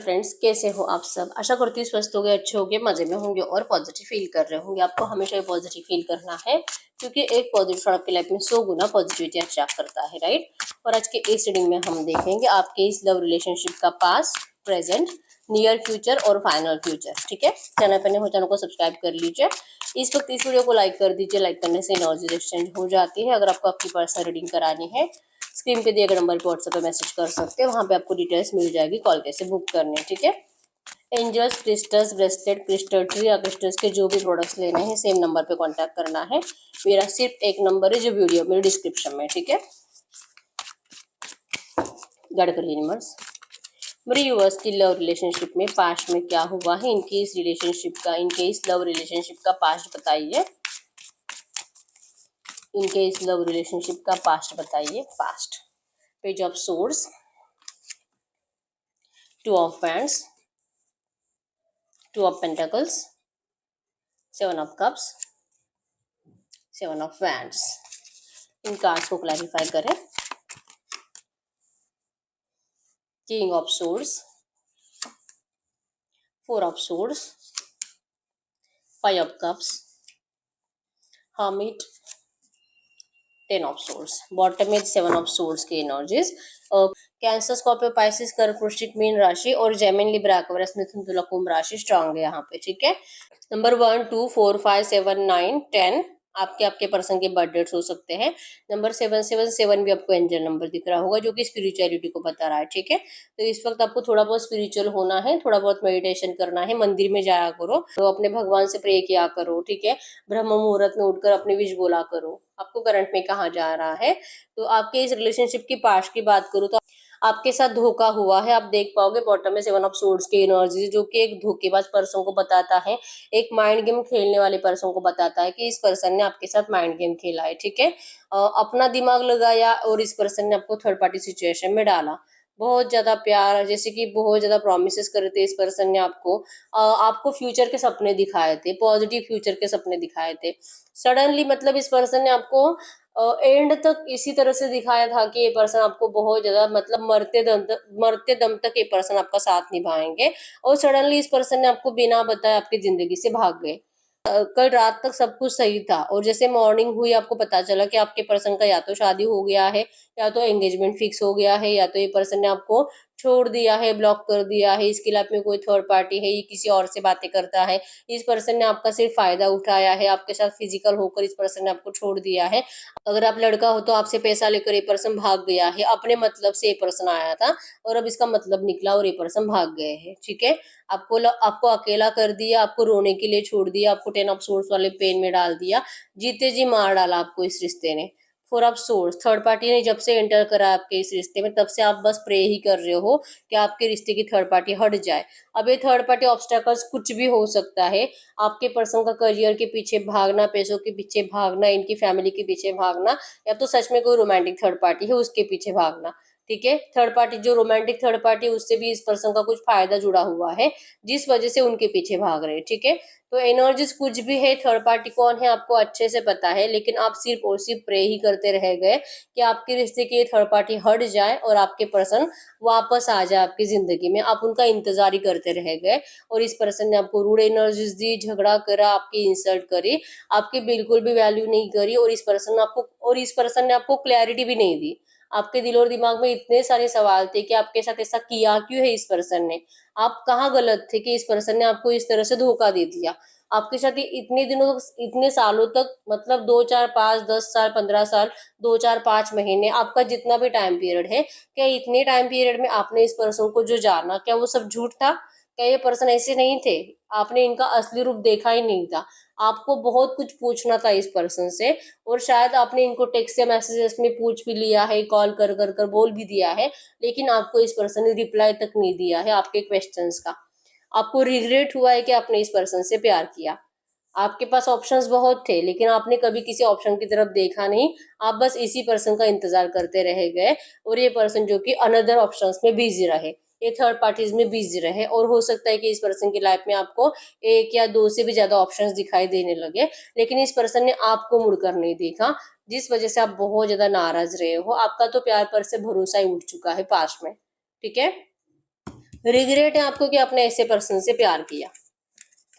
Friends, कैसे हो आप सब। आशा करती हूँ स्वस्थ हो गए, अच्छे हो गए, मजे में होंगे और पॉजिटिव फील कर रहे होंगे। आपको हमेशा ही पॉजिटिव फील करना है क्योंकि एक पॉजिटिव आपकी लाइफ में 100 गुना पॉजिटिविटी अट्रैक्ट करता है, राइट। और आज के इस रीडिंग में हम देखेंगे आपके इस लव रिलेशनशिप का पास्ट, प्रेजेंट, नियर फ्यूचर और फाइनल फ्यूचर। ठीक है, चैनल पर हो चैनल को सब्सक्राइब कर लीजिए। इस वक्त इस वीडियो को लाइक कर दीजिए। लाइक करने से एनर्जी एक्सचेंज हो जाती है। अगर आपको आपकी पर्सनल रीडिंग करानी है, स्क्रीन पे दिए गए नंबर पर व्हाट्सएप पे मैसेज कर सकते हैं। वहां पे आपको डिटेल्स मिल जाएगी कॉल कैसे बुक करनी है। ठीक है, angels, crystals, bracelet, crystal tree या क्रिस्टल्स के जो भी प्रोडक्ट्स लेने हैं सेम नंबर पे कांटेक्ट करना है। मेरा सिर्फ एक नंबर है जो वीडियो मेरे डिस्क्रिप्शन में। ठीक है, गाइड करिए यूनिवर्स। मेरे यूवर्स की लव रिलेशनशिप में पास्ट में क्या हुआ है, इनकी इस रिलेशनशिप का, इनके इस लव रिलेशनशिप का पास्ट बताइए। इनके इस लव रिलेशनशिप का पास्ट बताइए। Past, page of source, two of pants, two of pentacles, seven of cups, seven of wands. In cards को क्लैरिफाई करें। King of source, four of source, five of cups, hermit, ten of source. Bottom में seven of source की energies. Cancer, Scorpio, Pisces, कर्क, वृश्चिक, mean राशि और Gemini, Libra, Aquarius, मिथुन, तुला, कुंभ राशि स्ट्रांग है यहाँ पे। ठीक है, नंबर 1, 2, 4, 5, 7, 9, 10 आपके आपके पर्सन के बर्थ डेट्स हो सकते हैं। नंबर 777 भी आपको एंजल नंबर दिख रहा होगा जो कि स्पिरिचुअलिटी को बता रहा है। ठीक है, तो इस वक्त आपको थोड़ा बहुत स्पिरिचुअल होना है, थोड़ा बहुत मेडिटेशन करना है, मंदिर में जाया करो, तो अपने भगवान से प्रे किया करो। ठीक है, ब्रह्म मुहूर्त में उठकर अपनी विश बोला करो आपको करंट में कहाँ जा रहा है। तो आपके इस रिलेशनशिप की पास्ट की बात करूँ तो आपके साथ धोखा हुआ है। आप देख पाओगे बॉटम में सेवन ऑफ सोर्ड्स की एनर्जी जो कि एक धोखेबाज पर्सन को बताता है, एक माइंड गेम खेलने वाले पर्सन को बताता है कि इस पर्सन ने आपके साथ माइंड गेम खेला है। ठीक है, अपना दिमाग लगाया और इस पर्सन ने आपको थर्ड पार्टी सिचुएशन में डाला। बहुत ज्यादा प्यार, जैसे कि बहुत ज्यादा प्रोमिस करे थे इस पर्सन ने आपको, आपको फ्यूचर के सपने दिखाए थे, पॉजिटिव फ्यूचर के सपने दिखाए थे। सडनली मतलब इस पर्सन ने आपको एंड तक इसी तरह से दिखाया था कि ये पर्सन आपको बहुत ज्यादा मतलब मरते दम तक ये पर्सन आपका साथ निभाएंगे, और सडनली इस पर्सन ने आपको बिना बताए आपकी जिंदगी से भाग गए। कल रात तक सब कुछ सही था और जैसे मॉर्निंग हुई आपको पता चला कि आपके पर्सन का या तो शादी हो गया है, या तो एंगेजमेंट फिक्स हो गया है, या तो ये पर्सन ने आपको छोड़ दिया है, ब्लॉक कर दिया है, इसके लाइफ में कोई थर्ड पार्टी है, ये किसी और से बातें करता है, इस पर्सन ने आपका सिर्फ फायदा उठाया है, आपके साथ फिजिकल होकर इस पर्सन ने आपको छोड़ दिया है। अगर आप लड़का हो तो आपसे पैसा लेकर ये पर्सन भाग गया है, अपने मतलब से ये पर्सन आया था और अब इसका मतलब निकला और ये पर्सन भाग गए हैं। ठीक है, आपको अकेला कर दिया, आपको रोने के लिए छोड़ दिया, आपको टेन ऑफ सोर्स वाले पेन में डाल दिया, जीते जी मार डाला आपको इस रिश्ते ने। Four of source, third party ने जब से एंटर करा आपके इस रिश्ते में तब से आप बस प्रे ही कर रहे हो कि आपके रिश्ते की थर्ड पार्टी हट जाए। अब ये थर्ड पार्टी ऑब्स्टेकल्स कुछ भी हो सकता है। आपके पर्सन का करियर के पीछे भागना, पैसों के पीछे भागना, इनकी फैमिली के पीछे भागना, या तो सच में कोई रोमांटिक थर्ड पार्टी है उसके पीछे भागना। ठीक है, थर्ड पार्टी जो रोमांटिक थर्ड पार्टी उससे भी इस पर्सन का कुछ फायदा जुड़ा हुआ है जिस वजह से उनके पीछे भाग रहे हैं। ठीक है, तो एनर्जीज कुछ भी है, थर्ड पार्टी कौन है आपको अच्छे से पता है, लेकिन आप सिर्फ और सिर्फ प्रे ही करते रह गए कि आपके रिश्ते की थर्ड पार्टी हट जाए और आपके पर्सन वापस आ जाए आपकी जिंदगी में। आप उनका इंतजार ही करते रह गए और इस पर्सन ने आपको रूड एनर्जीज दी, झगड़ा करा, आपकी इंसल्ट करी, आपकी बिल्कुल भी वैल्यू नहीं करी, और इस पर्सन ने आपको क्लैरिटी भी नहीं दी। आपके दिल और दिमाग में इतने सारे सवाल थे कि आपके साथ ऐसा किया क्यों है इस पर्सन ने, आप कहाँ गलत थे कि इस पर्सन ने आपको इस तरह से धोखा दे दिया। आपके साथ इतने दिनों तक, इतने सालों तक, मतलब 2 4 5 10 साल 15 साल, 2 4 5 महीने, आपका जितना भी टाइम पीरियड है, क्या इतने टाइम पीरियड में आपने इस पर्सन को जो जाना क्या वो सब झूठ था? क्या ये पर्सन ऐसे नहीं थे? आपने इनका असली रूप देखा ही नहीं था। आपको बहुत कुछ पूछना था इस पर्सन से, और शायद आपने इनको टेक्स्ट या मैसेजेस में पूछ भी लिया है, कॉल कर कर कर बोल भी दिया है, लेकिन आपको इस पर्सन ने रिप्लाई तक नहीं दिया है आपके क्वेश्चंस का। आपको रिग्रेट हुआ है कि आपने इस पर्सन से प्यार किया। आपके पास ऑप्शंस बहुत थे लेकिन आपने कभी किसी ऑप्शन की तरफ देखा नहीं, आप बस इसी पर्सन का इंतजार करते रह गए, और ये पर्सन जो कि अनदर ऑप्शंस में बिजी रहे, ये थर्ड पार्टीज में बिजी रहे, और हो सकता है कि इस पर्सन की लाइफ में आपको एक या दो से भी ज्यादा ऑप्शंस दिखाई देने लगे, लेकिन इस पर्सन ने आपको मुड़कर नहीं देखा, जिस वजह से आप बहुत ज्यादा नाराज रहे हो। आपका तो प्यार पर से भरोसा ही उठ चुका है पास्ट में। ठीक है, रिग्रेट है आपको कि आपने ऐसे पर्सन से प्यार किया।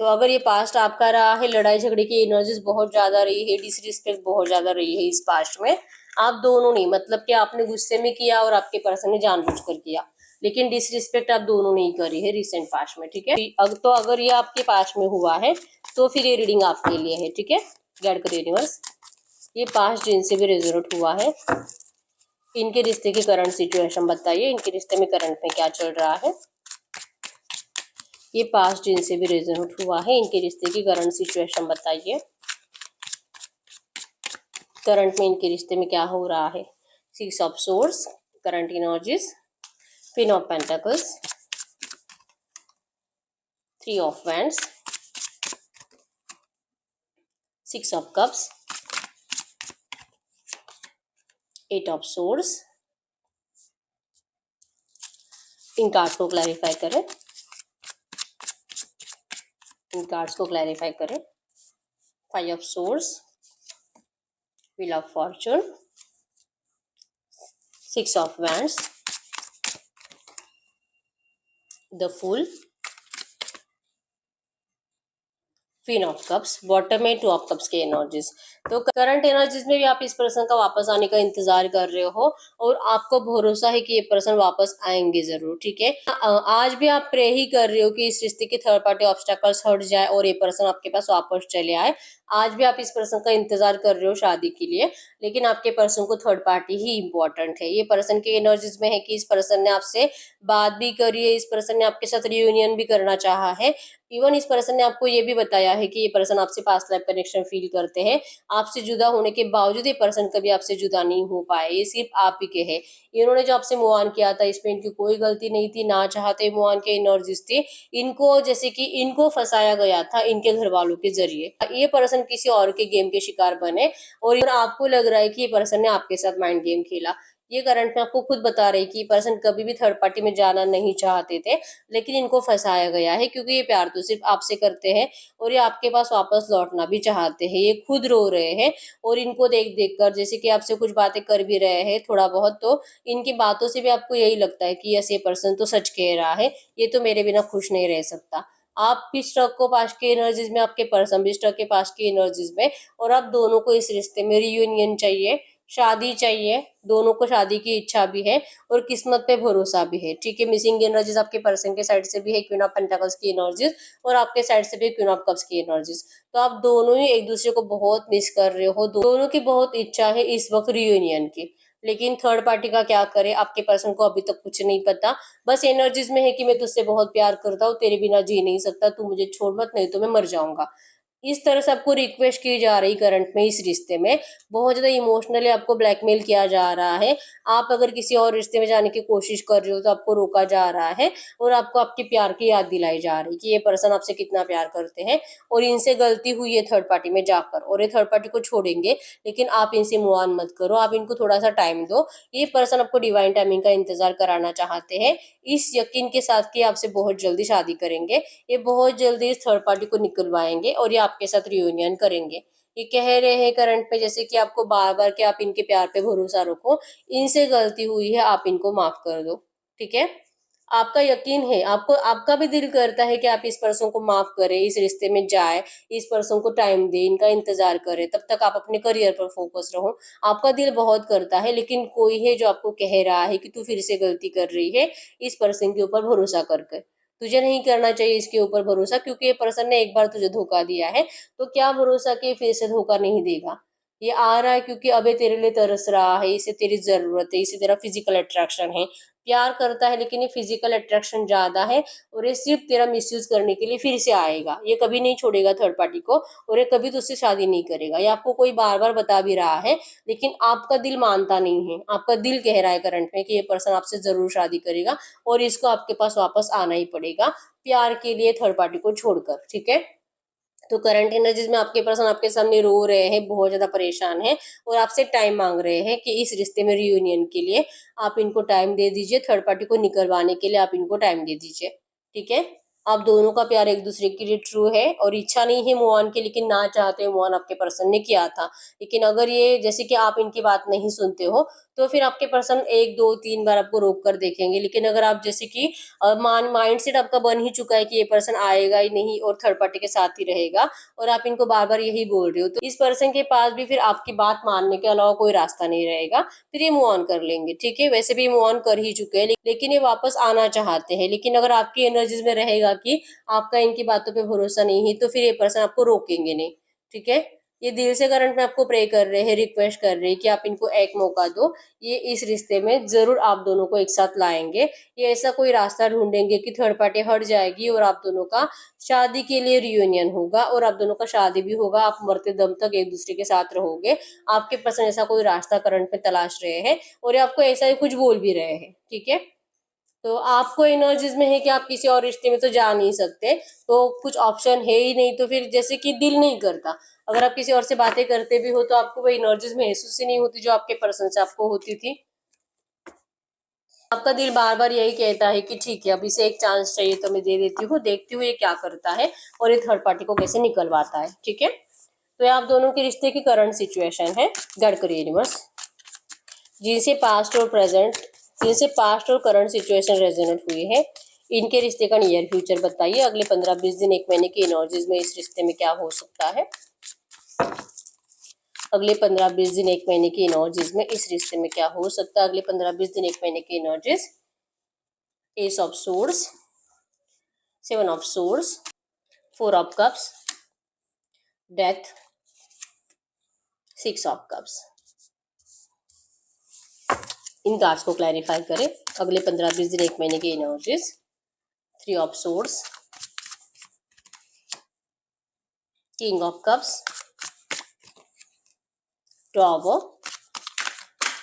तो अगर ये पास्ट आपका रहा है, लड़ाई झगड़े की एनर्जीज बहुत ज्यादा रही है, डिसरिस्पेक्ट बहुत ज्यादा रही है इस पास्ट में, आप दोनों ने, मतलब कि आपने गुस्से में किया और आपके पर्सन ने जानबूझकर किया, लेकिन डिसरिस्पेक्ट आप दोनों ने ही करी है रिसेंट पास्ट में, ठीक है। तो अगर ये आपके पास्ट में हुआ है तो फिर ये रीडिंग आपके लिए है, ठीक है। गाइड करिए यूनिवर्स, ये पास्ट जिनसे भी रेजोनेट हुआ है, इनके रिश्ते की करंट सिचुएशन बताइए, इनके रिश्ते में करंट में क्या चल रहा है। ये पास्ट जिनसे भी रेजोनेट हुआ है, इनके रिश्ते की करंट सिचुएशन बताइए। करंट में इनके रिश्ते में क्या हो रहा है। 6 of source, current energies, queen of pentacles, 3 of wands, 6 of cups, 8 of source. इन कार्ड्स को क्लैरिफाई करें, इन कार्ड्स को क्लैरिफाई करें। 5 of source, wheel of fortune, 6 of wands, the fool, queen of cups, bottom में 2 ऑफ कप्स के energies. तो current energies में भी आप इस पर्सन का वापस आने का इंतजार कर रहे हो और आपको भरोसा है कि ये पर्सन वापस आएंगे जरूर, ठीक है। आज भी आप प्रे ही कर रहे हो कि इस रिश्ते की थर्ड पार्टी ऑब्स्टेकल्स हट जाए और ये पर्सन आपके पास वापस चले आए। आज भी आप इस पर्सन का इंतजार कर रहे हो शादी के लिए, लेकिन आपके पर्सन को थर्ड पार्टी ही इंपॉर्टेंट है। ये पर्सन के एनर्जीज में है कि इस पर्सन ने आपसे बात भी करी है, इस पर्सन ने आपके साथ रियूनियन भी करना चाहा है। इवन इस पर्सन ने आपको ये भी बताया है कि ये पर्सन आपसे पास्ट लाइफ कनेक्शन फील करते हैं। आपसे जुदा होने के बावजूद ये पर्सन कभी आपसे जुदा नहीं हो पाए, ये सिर्फ आप ही के हैं। इन्होंने जो आपसे मूव ऑन किया था इसमें इनकी कोई गलती नहीं थी, ना चाहते मूव ऑन के एनर्जीज थी। इनको जैसे कि इनको फंसाया गया था इनके घर वालों के जरिए, ये पर्सन किसी और के गेम के शिकार बने और आपको लग रहा है कि ये पर्सन ने आपके साथ माइंड गेम खेला। ये करंट में आपको खुद बता रही कि पर्सन कभी भी थर्ड पार्टी में जाना नहीं चाहते थे, लेकिन इनको फंसाया गया है क्योंकि ये प्यार तो सिर्फ आपसे करते हैं और ये आपके पास वापस लौटना भी चाहते हैं। ये खुद रो रहे हैं और इनको देख देख कर, जैसे कि आपसे कुछ बातें कर भी रहे हैं थोड़ा बहुत, तो इनकी बातों से भी आपको यही लगता है कि यस ये पर्सन तो सच कह रहा है, ये तो मेरे बिना खुश नहीं रह सकता। आप भी स्टक को पास्ट के एनर्जीज में, आपके पर्सन भी स्टक के पास्ट की एनर्जीज में, और आप दोनों को इस रिश्ते में रियूनियन चाहिए, शादी चाहिए, दोनों को शादी की इच्छा भी है और किस्मत पे भरोसा भी है, ठीक है। मिसिंग एनर्जीज आपके पर्सन के साइड से भी है, क्वीन ऑफ पेंटाकल्स की एनर्जीज, और आपके साइड से भी क्वीन ऑफ कप्स की एनर्जीज। तो आप दोनों ही एक दूसरे को बहुत मिस कर रहे हो, दोनों की बहुत इच्छा है इस वक्त रियूनियन की, लेकिन थर्ड पार्टी का क्या करे आपके पर्सन को अभी तक कुछ नहीं पता। बस एनर्जीज में है कि मैं तुझसे बहुत प्यार करता हूँ, तेरे बिना जी नहीं सकता, तू मुझे छोड़ मत, नहीं तो मैं मर जाऊंगा। इस तरह से आपको रिक्वेस्ट की जा रही करंट में, इस रिश्ते में बहुत ज्यादा इमोशनली आपको ब्लैकमेल किया जा रहा है। आप अगर किसी और रिश्ते में जाने की कोशिश कर रहे हो तो आपको रोका जा रहा है और आपको आपके प्यार की याद दिलाई जा रही है कि ये पर्सन आपसे कितना प्यार करते हैं और इनसे गलती हुई है थर्ड पार्टी में जाकर, और ये थर्ड पार्टी को छोड़ेंगे, लेकिन आप इनसे मूव ऑन मत करो, आप इनको थोड़ा सा टाइम दो। ये पर्सन आपको डिवाइन टाइमिंग का इंतजार कराना चाहते हैं, इस यकीन के साथ कि आपसे बहुत जल्दी शादी करेंगे। ये बहुत जल्दी इस थर्ड पार्टी को निकलवाएंगे और ये आपके साथ रियूनियन करेंगे। ये कह रहे हैं करंट में जैसे कि आपको बार बार कि आप इनके प्यार पे भरोसा रखो, इनसे गलती हुई है, आप इनको माफ कर दो, ठीक है। आपका यकीन है, आपको आपका भी दिल करता है कि आप इस पर्सन को माफ करें, इस रिश्ते में जाए, इस पर्सन को टाइम दे, इनका इंतजार करें, तब तक आप अपने करियर पर फोकस रहो। आपका दिल बहुत करता है, लेकिन कोई है जो आपको कह रहा है कि तू फिर से गलती कर रही है, इस पर्सन के ऊपर भरोसा करके। तुझे नहीं करना चाहिए इसके ऊपर भरोसा, क्योंकि ये पर्सन ने एक बार तुझे धोखा दिया है, तो क्या भरोसा कि फिर से धोखा नहीं देगा। ये आ रहा है क्योंकि अबे तेरे लिए तरस रहा है, इसे तेरी जरूरत है, इसे तेरा फिजिकल अट्रैक्शन है, प्यार करता है, लेकिन ये फिजिकल अट्रैक्शन ज्यादा है और ये सिर्फ तेरा मिसयूज करने के लिए फिर से आएगा। ये कभी नहीं छोड़ेगा थर्ड पार्टी को और ये कभी तुझसे शादी नहीं करेगा। ये आपको कोई बार बार बता भी रहा है, लेकिन आपका दिल मानता नहीं है। आपका दिल कह रहा है करंट में कि ये पर्सन आपसे जरूर शादी करेगा और इसको आपके पास वापस आना ही पड़ेगा प्यार के लिए, थर्ड पार्टी को छोड़कर, ठीक है। तो करंट एनर्जीज में आपके पर्सन आपके सामने रो रहे हैं, बहुत ज्यादा परेशान है और आपसे टाइम मांग रहे हैं कि इस रिश्ते में रियूनियन के लिए आप इनको टाइम दे दीजिए, थर्ड पार्टी को निकलवाने के लिए आप इनको टाइम दे दीजिए, ठीक है। आप दोनों का प्यार एक दूसरे के लिए ट्रू है और इच्छा नहीं है मूव ऑन की, लेकिन ना चाहते मूव ऑन आपके पर्सन ने किया था। लेकिन अगर ये जैसे कि आप इनकी बात नहीं सुनते हो तो फिर आपके पर्सन 1 2 3 बार आपको रोक कर देखेंगे। लेकिन अगर आप जैसे कि माइंड सेट आपका बन ही चुका है कि ये पर्सन आएगा ही नहीं और थर्ड पार्टी के साथ ही रहेगा, और आप इनको बार बार यही बोल रहे हो, तो इस पर्सन के पास भी फिर आपकी बात मानने के अलावा कोई रास्ता नहीं रहेगा। फिर ये मूव ऑन कर लेंगे, ठीक है। वैसे भी मूव ऑन कर ही चुके हैं, लेकिन ये वापस आना चाहते हैं। लेकिन अगर आपकी एनर्जीज में रहेगा कि आपका इनकी बातों पे भरोसा नहीं है, तो फिर ये पर्सन आपको रोकेंगे नहीं, ठीक है। ये दिल से करंट में आपको प्रे कर रहे हैं, रिक्वेस्ट कर रहे हैं कि आप इनको एक मौका दो। ये इस रिश्ते में जरूर आप दोनों को एक साथ लाएंगे। ये ऐसा कोई रास्ता ढूंढेंगे कि थर्ड पार्टी हट जाएगी और आप दोनों का शादी के लिए रियूनियन होगा, और आप दोनों का शादी भी होगा। आप मरते दम तक एक दूसरे के साथ रहोगे। आपके पर्सन ऐसा कोई रास्ता करंट में तलाश रहे हैं, और ये आपको ऐसा ही कुछ बोल भी रहे हैं, ठीक है। तो आपको एनर्जीज में है कि आप किसी और रिश्ते में तो जा नहीं सकते, तो कुछ ऑप्शन है ही नहीं। तो फिर जैसे कि दिल नहीं करता, अगर आप किसी और से बातें करते भी हो तो आपको वो एनर्जीज महसूस ही नहीं होती जो आपके पर्सन से आपको होती थी। आपका दिल बार बार यही कहता है कि ठीक है, अब इसे एक चांस चाहिए तो मैं दे देती हूँ, देखती हूँ ये क्या करता है और ये थर्ड पार्टी को कैसे निकलवाता है, ठीक है। तो ये आप दोनों के रिश्ते की करंट सिचुएशन है। गाइड करिए यूनिवर्स, जिनसे पास्ट और प्रेजेंट जिनसे पास्ट और करंट सिचुएशन रेजोनेट हुई है, इनके रिश्ते का नियर फ्यूचर बताइए। अगले 15 20 दिन 1 महीने की एनर्जीज में इस रिश्ते में क्या हो सकता है। अगले 15 20 दिन 1 महीने की एनर्जीज में इस रिश्ते में क्या हो सकता है। अगले 15 20 दिन 1 महीने की energies, S of source, 7 of source, 4 of cups, death, 6 of cups. In cards को क्लैरिफाई करें। अगले 15 20 दिन 1 महीने की energies, 3 of source, king of cups, tower.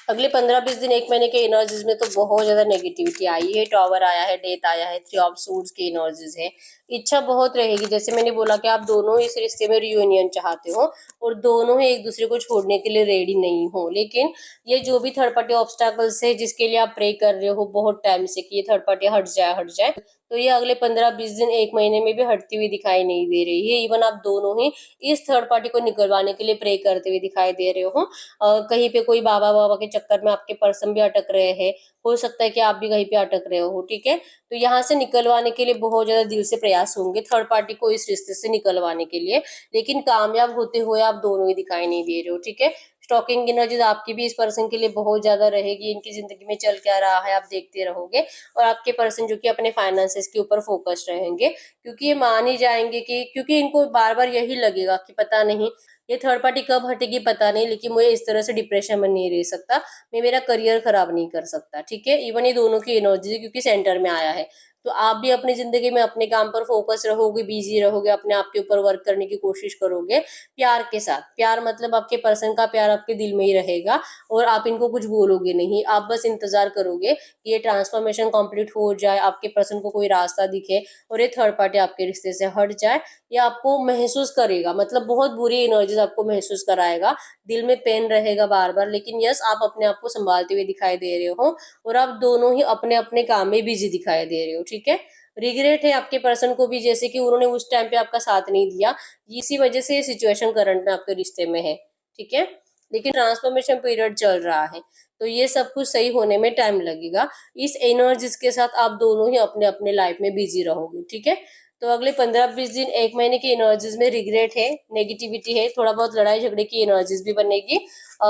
अगले 15 20 दिन 1 महीने के एनर्जीज में तो बहुत ज्यादा नेगेटिविटी आई है। टॉवर आया है, डेथ आया है, 3 ऑफ सूट्स की एनर्जीज है। इच्छा बहुत रहेगी, जैसे मैंने बोला कि आप दोनों इस रिश्ते में रियूनियन चाहते हो और दोनों ही एक दूसरे को छोड़ने के लिए रेडी नहीं हो। लेकिन ये जो भी थर्ड पार्टी ऑब्स्टैकल्स है जिसके लिए आप प्रे कर रहे हो बहुत टाइम से कि ये थर्ड पार्टी हट जाए हट जाए, तो ये अगले 15 20 दिन 1 महीने में भी हटती हुई दिखाई नहीं दे रही है। इवन आप दोनों ही इस थर्ड पार्टी को निकलवाने के लिए प्रे करते हुए दिखाई दे रहे हो। कहीं पे कोई बाबा बाबा के चक्कर में आपके पर्सन भी अटक रहे हैं, हो सकता है कि आप भी कहीं पे अटक रहे हो, ठीक है। तो यहाँ से निकलवाने के लिए बहुत ज्यादा दिल से प्रयास होंगे थर्ड पार्टी को इस रिश्ते से निकलवाने के लिए, लेकिन कामयाब होते हुए आप दोनों ही दिखाई नहीं दे रहे हो, ठीक है। स्टॉकिंग एनर्जीज आपकी भी इस पर्सन के लिए बहुत ज्यादा रहेगी। इनकी जिंदगी में चल क्या रहा है आप देखते रहोगे, और आपके पर्सन जो कि अपने फाइनेंसेस के ऊपर फोकस्ड रहेंगे, क्योंकि ये मान ही जाएंगे कि क्योंकि इनको बार बार यही लगेगा कि पता नहीं ये थर्ड पार्टी कब हटेगी पता नहीं, लेकिन मुझे इस तरह से डिप्रेशन में नहीं रह सकता, मैं मेरा करियर खराब नहीं कर सकता, ठीक है। इवन ये दोनों की एनर्जी क्योंकि सेंटर में आया है, तो आप भी अपनी जिंदगी में अपने काम पर फोकस रहोगे, बिजी रहोगे, अपने आप के ऊपर वर्क करने की कोशिश करोगे प्यार के साथ। प्यार मतलब आपके पर्सन का प्यार आपके दिल में ही रहेगा, और आप इनको कुछ बोलोगे नहीं, आप बस इंतजार करोगे कि ये ट्रांसफॉर्मेशन कंप्लीट हो जाए, आपके पर्सन को कोई रास्ता दिखे और ये थर्ड पार्टी आपके रिश्ते से हट जाए। ये आपको महसूस करेगा, मतलब बहुत बुरी एनर्जीज आपको महसूस कराएगा, दिल में पेन रहेगा बार बार, लेकिन यस आप अपने आप को संभालते हुए दिखाई दे रहे हो, और आप दोनों ही अपने अपने काम में बिजी दिखाई दे रहे हो, ठीक है। रिग्रेट है आपके पर्सन को भी, जैसे कि उन्होंने उस टाइम पे आपका साथ नहीं दिया, इसी वजह से ये सिचुएशन करंट में आपके रिश्ते में है, ठीक है। लेकिन ट्रांसफॉर्मेशन पीरियड चल रहा है, तो ये सब कुछ सही होने में टाइम लगेगा। इस एनर्जीज के साथ आप दोनों ही अपने अपने लाइफ में बिजी रहोगे, ठीक है। तो अगले 15 20 दिन 1 महीने की एनर्जीज में रिग्रेट है, नेगेटिविटी है, थोड़ा बहुत लड़ाई झगड़े की एनर्जीज भी बनेगी,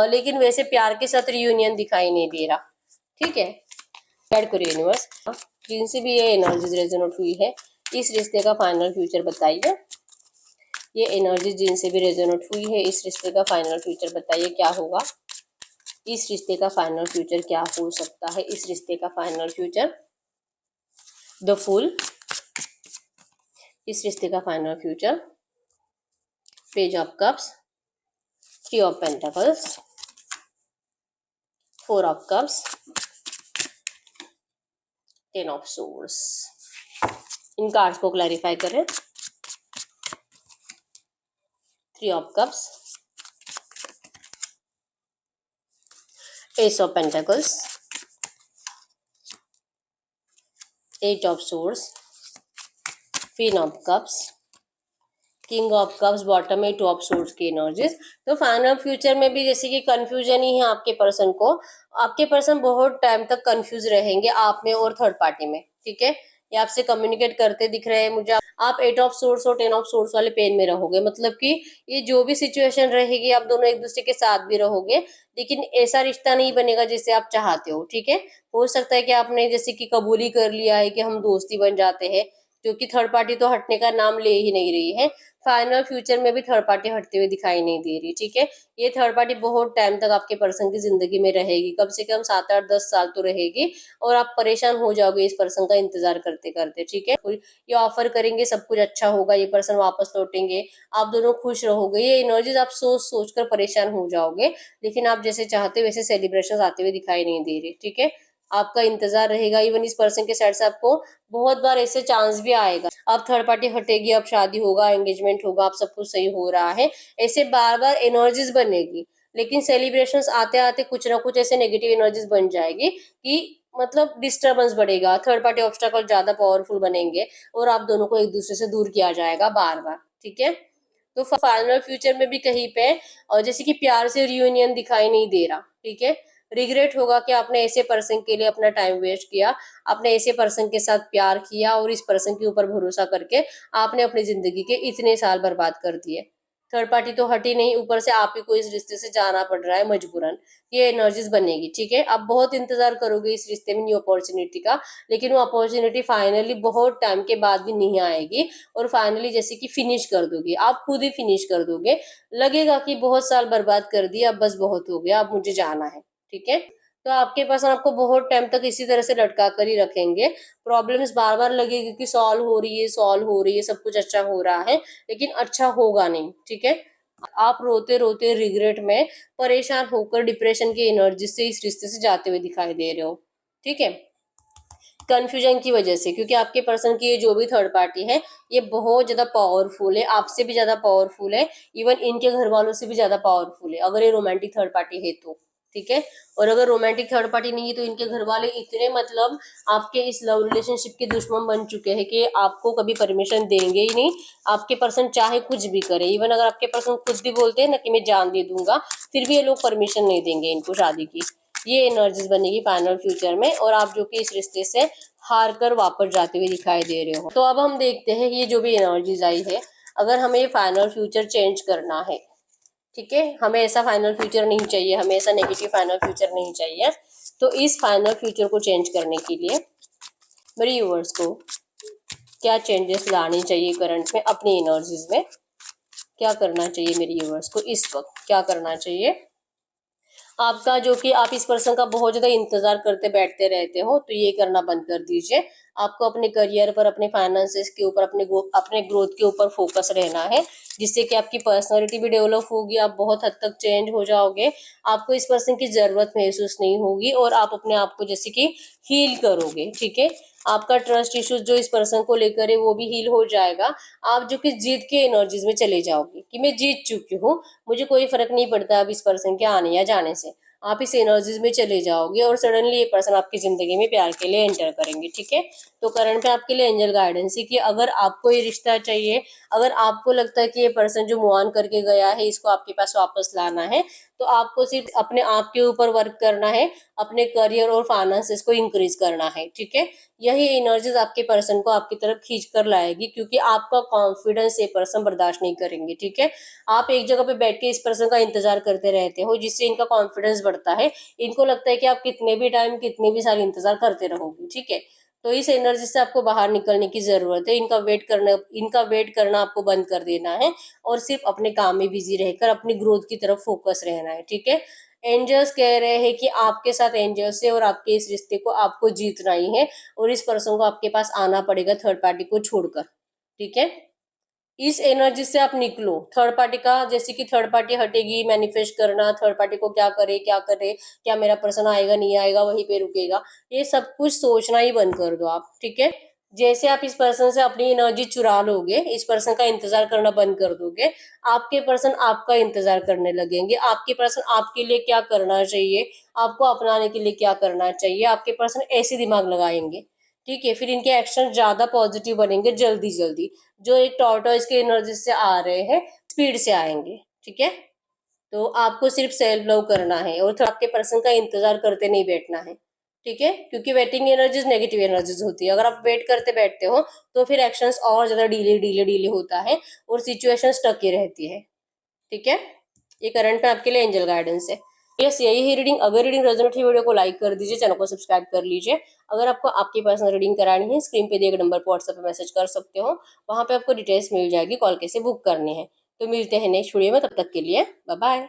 लेकिन वैसे प्यार के साथ रियूनियन दिखाई नहीं दे रहा, ठीक है। गाइड करिए यूनिवर्स, जिनसे भी ये एनर्जीज रेजोनेट हुई है इस रिश्ते का फाइनल फ्यूचर बताइए। ये एनर्जी जिनसे भी रेजोनेट हुई है इस रिश्ते का फाइनल फ्यूचर बताइए क्या होगा। इस रिश्ते का फाइनल फ्यूचर क्या हो सकता है। इस रिश्ते का फाइनल फ्यूचर, द फूल। इस रिश्ते का final future, page of cups, 3 of pentacles, 4 of cups, 10 of source. इन कार्ड्स को क्लैरिफाई करें। 3 of cups, S of pentacles, 8 of source, queen of cups, king of cups, bottom में 2 of swords की energies. तो final future में भी जैसे कि कंफ्यूजन ही है आपके पर्सन को, आपके पर्सन बहुत टाइम तक कंफ्यूज रहेंगे आप में और थर्ड पार्टी में, ठीक है। ये आपसे कम्युनिकेट करते दिख रहे हैं मुझे। आप 8 ऑफ सोर्ड्स और 10 ऑफ सोर्ड्स वाले पेन में रहोगे, मतलब कि ये जो भी सिचुएशन रहेगी आप दोनों एक दूसरे के साथ भी रहोगे, लेकिन ऐसा रिश्ता नहीं बनेगा जिसे आप चाहते हो, ठीक है। हो सकता है कि आपने जैसे कि कबूली कर लिया है कि हम दोस्ती बन जाते हैं, क्योंकि थर्ड पार्टी तो हटने का नाम ले ही नहीं रही है। फाइनल फ्यूचर में भी थर्ड पार्टी हटते हुए दिखाई नहीं दे रही, ठीक है। ये थर्ड पार्टी बहुत टाइम तक आपके पर्सन की जिंदगी में रहेगी, कम से कम 7 8 10 साल तो रहेगी, और आप परेशान हो जाओगे इस पर्सन का इंतजार करते करते, ठीक है। ये ऑफर करेंगे, सब कुछ अच्छा होगा, ये पर्सन वापस लौटेंगे, आप दोनों खुश रहोगे, ये एनर्जीज आप सोच सोच कर परेशान हो जाओगे, लेकिन आप जैसे चाहते वैसे सेलिब्रेशन आते हुए दिखाई नहीं दे रहे, ठीक है। आपका इंतजार रहेगा। इवन इस पर्सन के साइड से आपको बहुत बार ऐसे चांस भी आएगा, अब थर्ड पार्टी हटेगी, अब शादी होगा, एंगेजमेंट होगा, अब सब कुछ सही हो रहा है, ऐसे बार बार एनर्जीज बनेगी। लेकिन सेलिब्रेशंस आते आते कुछ ना कुछ ऐसे नेगेटिव एनर्जीज बन जाएगी कि मतलब डिस्टरबेंस बढ़ेगा, थर्ड पार्टी ऑब्स्टेकल ज्यादा पावरफुल बनेंगे, और आप दोनों को एक दूसरे से दूर किया जाएगा बार बार, ठीक है। तो फाइनल फ्यूचर में भी कहीं पे और जैसे कि प्यार से रियूनियन दिखाई नहीं दे रहा, ठीक है। रिग्रेट होगा कि आपने ऐसे पर्सन के लिए अपना टाइम वेस्ट किया, आपने ऐसे पर्सन के साथ प्यार किया और इस पर्सन के ऊपर भरोसा करके आपने अपनी जिंदगी के इतने साल बर्बाद कर दिए। थर्ड पार्टी तो हटी नहीं, ऊपर से आप ही को इस रिश्ते से जाना पड़ रहा है मजबूरन। ये एनर्जीज बनेगी, ठीक है। आप बहुत इंतजार करोगे इस रिश्ते में न्यू अपॉर्चुनिटी का, लेकिन वो अपॉर्चुनिटी फाइनली बहुत टाइम के बाद भी नहीं आएगी, और फाइनली जैसे कि फिनिश कर दोगे, आप खुद ही फिनिश कर दोगे। लगेगा कि बहुत साल बर्बाद कर दिया, अब बस बहुत हो गया, अब मुझे जाना है, ठीक है। तो आपके पास आपको बहुत टाइम तक इसी तरह से लटका कर ही रखेंगे। प्रॉब्लम्स बार बार लगेगी कि सॉल्व हो रही है, सॉल्व हो रही है, सब कुछ अच्छा हो रहा है, लेकिन अच्छा होगा नहीं, ठीक है। आप रोते रोते रिग्रेट में परेशान होकर डिप्रेशन की एनर्जी से इस रिश्ते से जाते हुए दिखाई दे रहे हो, ठीक है। कंफ्यूजन की वजह से, क्योंकि आपके पर्सन की ये जो भी थर्ड पार्टी है ये बहुत ज्यादा पावरफुल है, आपसे भी ज्यादा पावरफुल है, इवन इनके घर वालों से भी ज्यादा पावरफुल है, अगर ये रोमांटिक थर्ड पार्टी है तो, ठीक है। और अगर रोमांटिक थर्ड पार्टी नहीं है तो इनके घर वाले इतने मतलब आपके इस लव रिलेशनशिप के दुश्मन बन चुके हैं कि आपको कभी परमिशन देंगे ही नहीं। आपके पर्सन चाहे कुछ भी करे, इवन अगर आपके पर्सन खुद भी बोलते हैं ना कि मैं जान दे दूंगा, फिर भी ये लोग परमिशन नहीं देंगे इनको शादी की। ये एनर्जीज बनेगी फाइनल फ्यूचर में, और आप जो कि इस रिश्ते से हार कर वापस जाते हुए दिखाई दे रहे हो। तो अब हम देखते हैं ये जो भी एनर्जीज आई है, अगर हमें फाइनल फ्यूचर चेंज करना है, ठीक है, हमें ऐसा फाइनल फ्यूचर नहीं चाहिए, हमें ऐसा नेगेटिव फाइनल फ्यूचर नहीं चाहिए, तो इस फाइनल फ्यूचर को चेंज करने के लिए मेरे व्यूअर्स को क्या चेंजेस लाने चाहिए करंट में अपनी एनर्जीज में, क्या करना चाहिए मेरे व्यूअर्स को इस वक्त, क्या करना चाहिए आपका, जो कि आप इस पर्सन का बहुत ज्यादा इंतजार करते बैठते रहते हो, तो ये करना बंद कर दीजिए। आपको अपने करियर पर, अपने फाइनेंसेस के ऊपर, अपने ग्रोथ के ऊपर फोकस रहना है, जिससे कि आपकी पर्सनालिटी भी डेवलप होगी, आप बहुत हद तक चेंज हो जाओगे, आपको इस पर्सन की जरूरत महसूस नहीं होगी, और आप अपने आप को जैसे कि हील करोगे, ठीक है। आपका ट्रस्ट इश्यूज जो इस पर्सन को लेकर है वो भी हील हो जाएगा। आप जो कि जीत के एनर्जीज में चले जाओगे कि मैं जीत चुकी हूँ, मुझे कोई फर्क नहीं पड़ता अब इस पर्सन के आने या जाने से। आप इस एनर्जीज में चले जाओगे और सडनली ये पर्सन आपकी जिंदगी में प्यार के लिए एंटर करेंगे, ठीक है। तो करंट पे आपके लिए एंजल गाइडेंस है कि अगर आपको ये रिश्ता चाहिए, अगर आपको लगता है कि ये पर्सन जो मूव ऑन करके गया है इसको आपके पास वापस लाना है, तो आपको सिर्फ अपने आप के ऊपर वर्क करना है, अपने करियर और फाइनेंसेस को इंक्रीज करना है, ठीक है। यही एनर्जीज आपके पर्सन को आपकी तरफ खींच कर लाएगी, क्योंकि आपका कॉन्फिडेंस ये पर्सन बर्दाश्त नहीं करेंगे, ठीक है। आप एक जगह पे बैठ के इस पर्सन का इंतजार करते रहते हो, जिससे इनका कॉन्फिडेंस बढ़ता है, इनको लगता है कि आप कितने भी टाइम, कितने भी साल इंतजार करते रहोगे, ठीक है। तो इस एनर्जी से आपको बाहर निकलने की जरूरत है, इनका वेट करना आपको बंद कर देना है, और सिर्फ अपने काम में बिजी रहकर अपनी ग्रोथ की तरफ फोकस रहना है, ठीक है। एंजल्स कह रहे हैं कि आपके साथ एंजल्स है, और आपके इस रिश्ते को आपको जीतना ही है, और इस पर्सन को आपके पास आना पड़ेगा थर्ड पार्टी को छोड़कर, ठीक है। इस एनर्जी से आप निकलो। थर्ड पार्टी का, जैसे कि थर्ड पार्टी हटेगी, मैनिफेस्ट करना, थर्ड पार्टी को क्या करे क्या करे, क्या मेरा पर्सन आएगा नहीं आएगा, वहीं पे रुकेगा, ये सब कुछ सोचना ही बंद कर दो आप, ठीक है। जैसे आप इस पर्सन से अपनी एनर्जी चुरा लोगे, इस पर्सन का इंतजार करना बंद कर दोगे, आपके पर्सन आपका इंतजार करने लगेंगे। आपके पर्सन आपके लिए क्या करना चाहिए, आपको अपनाने के लिए क्या करना चाहिए, आपके पर्सन ऐसे दिमाग लगाएंगे, ठीक है, फिर इनके एक्शन ज्यादा पॉजिटिव बनेंगे जल्दी जल्दी, जो एक टॉर्टोइज के एनर्जी से आ रहे हैं स्पीड से आएंगे। ठीक है, तो आपको सिर्फ सेल्फ लव करना है और थोड़ा आपके पर्सन का इंतजार करते नहीं बैठना है। ठीक है, क्योंकि वेटिंग एनर्जीज नेगेटिव एनर्जीज होती है। अगर आप वेट करते बैठते हो तो फिर एक्शंस और ज्यादा डीले डीले डीले होता है और सिचुएशन स्टक ही रहती है। ठीक है, ये करंट में आपके लिए एंजल गाइडेंस है। यस, यही है रीडिंग। अगर रीडिंग रेजोनेट हुई वीडियो को लाइक कर दीजिए, चैनल को सब्सक्राइब कर लीजिए। अगर आपको आपकी पर्सनल रीडिंग करानी है, स्क्रीन पे दिए गए नंबर पर व्हाट्सएप पे मैसेज कर सकते हो, वहां पे आपको डिटेल्स मिल जाएगी, कॉल कैसे बुक करनी है। तो मिलते हैं नेक्स्ट वीडियो में, तब तक के लिए बाय बाय।